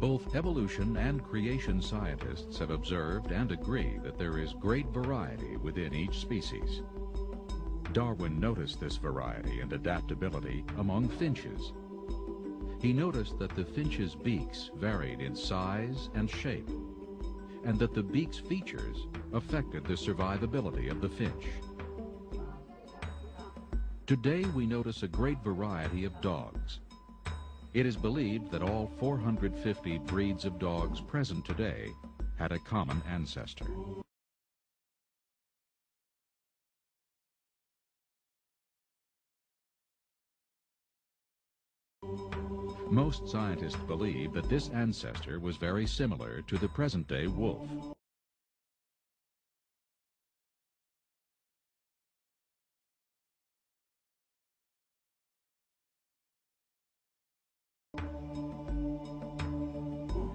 Both evolution and creation scientists have observed and agree that there is great variety within each species. Darwin noticed this variety and adaptability among finches. He noticed that the finches' beaks varied in size and shape, and that the beak's features affected the survivability of the finch. Today we notice a great variety of dogs. It is believed that all 450 breeds of dogs present today had a common ancestor. Most scientists believe that this ancestor was very similar to the present-day wolf.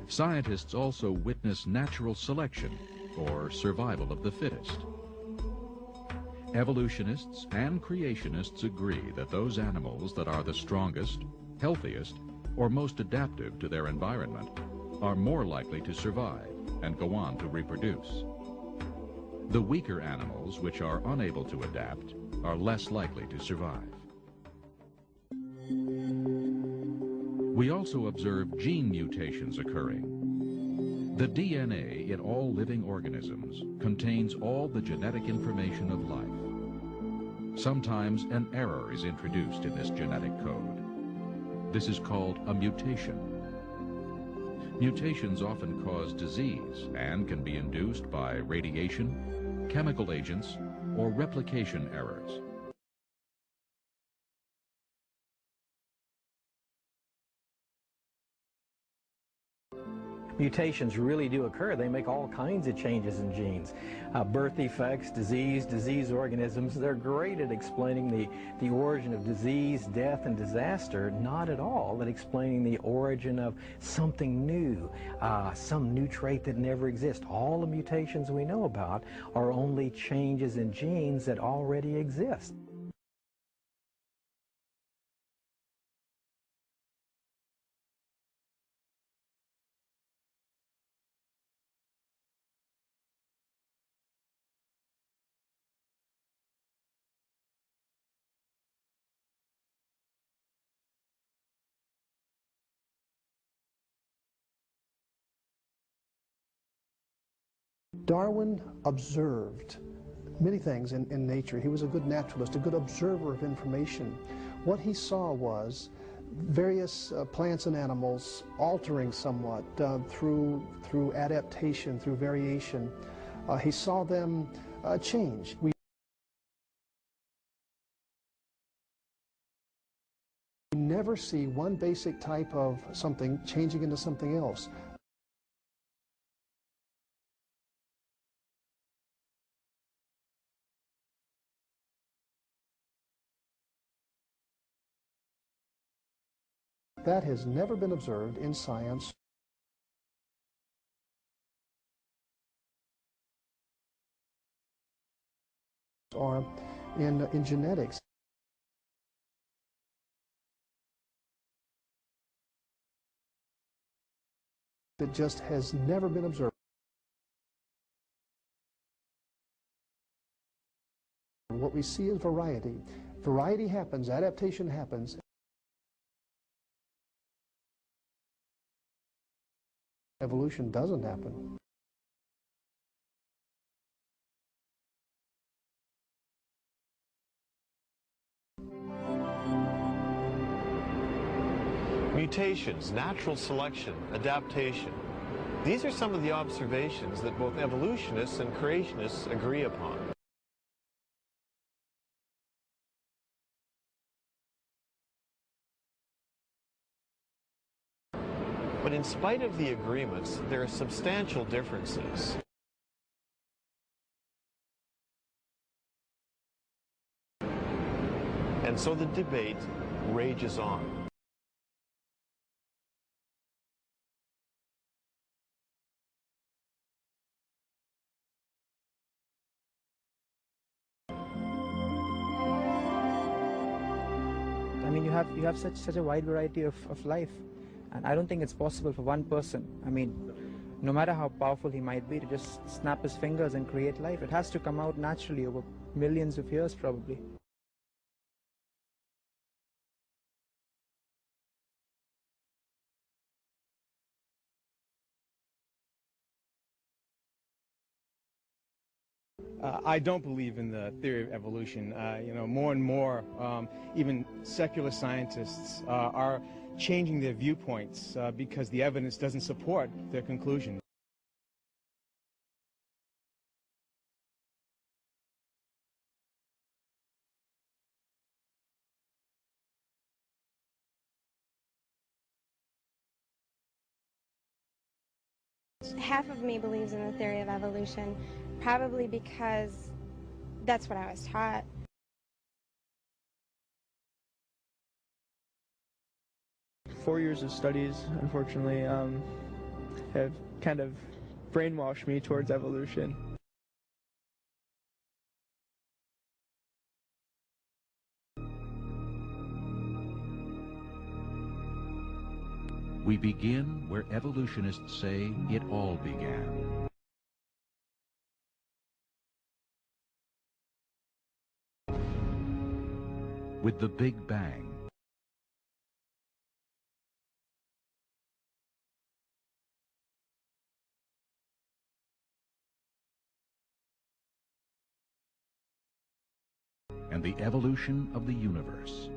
Scientists also witness natural selection, or survival of the fittest. Evolutionists and creationists agree that those animals that are the strongest, healthiest, or most adaptive to their environment are more likely to survive and go on to reproduce. The weaker animals, which are unable to adapt, are less likely to survive. We also observe gene mutations occurring. The DNA in all living organisms contains all the genetic information of life. Sometimes an error is introduced in this genetic code. This is called a mutation. Mutations often cause disease and can be induced by radiation, chemical agents, or replication errors. Mutations really do occur. They make all kinds of changes in genes. Birth defects, disease organisms, they're great at explaining the origin of disease, death, and disaster, not at all at explaining the origin of something new, some new trait that never exists. All the mutations we know about are only changes in genes that already exist. Darwin observed many things in nature. He was a good naturalist, a good observer of information. What he saw was various plants and animals altering somewhat through adaptation, through variation. He saw them change. We never see one basic type of something changing into something else. That has never been observed in science or in genetics. It just has never been observed. What we see is variety. Variety happens, adaptation happens. Evolution doesn't happen. Mutations, natural selection, adaptation. These are some of the observations that both evolutionists and creationists agree upon. But in spite of the agreements, there are substantial differences. And so the debate rages on. have such a wide variety of life, and I don't think it's possible for one person. I mean, no matter how powerful he might be, to just snap his fingers and create life. It has to come out naturally over millions of years, probably. I don't believe in the theory of evolution. More and more, even secular scientists are changing their viewpoints because the evidence doesn't support their conclusion. Half of me believes in the theory of evolution, probably because that's what I was taught. Four years of studies, unfortunately, have kind of brainwashed me towards evolution. We begin where evolutionists say it all began. With the Big Bang. And the evolution of the universe.